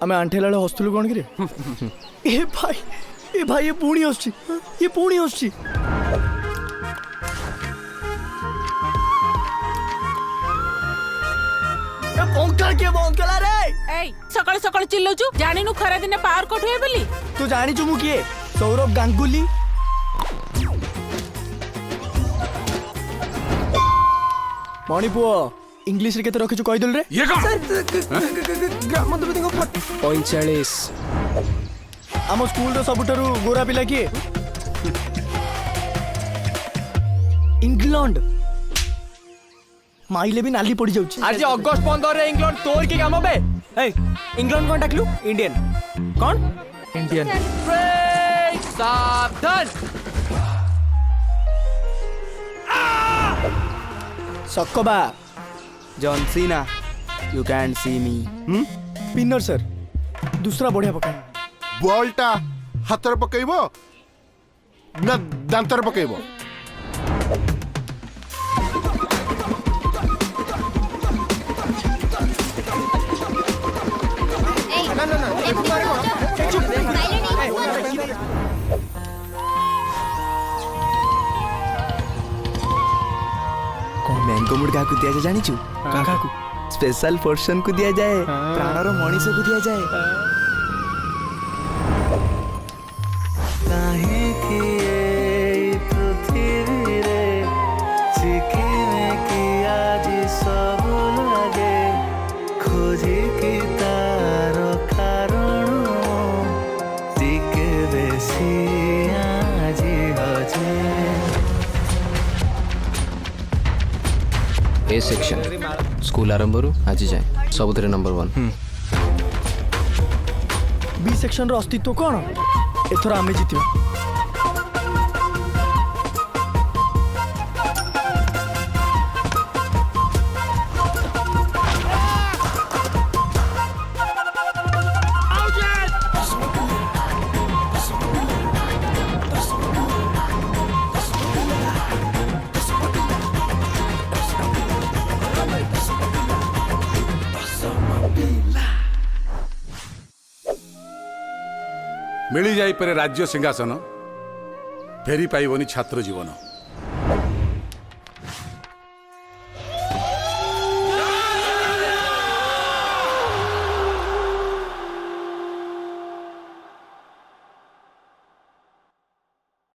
आम आंठेला हस्तलु कौन कि ए भाई ये पुणी आसुची ये पुणी आसुची बंकला रे एई सकाळ सकाळ चिल्लौचु जानिनु खरा दिने पावर कट हुए बोली तू जानिचु मु किए सौरभ गांगुली मणिपुओ इंग्लिश रे केते रखिचु कहि दल रे ये कौन? ग्राम देवती को 45 आम स्कूल रो सबुठारु गोरा पिला किए इंग्लैंड माइले भी नाली पड़ी जाउची आज अगस्त 15 रे इंग्लैंड तोर की काम बे ए इंग्लैंड कोन टाकलु इंडियन कौन इंडियन सावधान सक्कबा John Cena you can see me पिनर सर दूसरा बढ़िया पका बॉलटा हाथ रे पकेइबो ना दांत रे पकेइबो मैंगो मुड़ को दिया जाए जानिचु काका को स्पेशल पोर्शन को दिया जाए प्राणर मनीष को दिया जाए काहे कि ए पृथ्वी रे चिकिने कि आज सब लागे खोजे कि तार कारण टिके बेसी आज हजे ए सेक्शन स्कूल आरंभ आज जाए सबुथिरे नंबर 1 बी सेक्शन रो अस्तित्व कौन एथर आमे जितिबा मिली जाई परे राज्य सिंहासन फेरी पाइबनी छात्र जीवन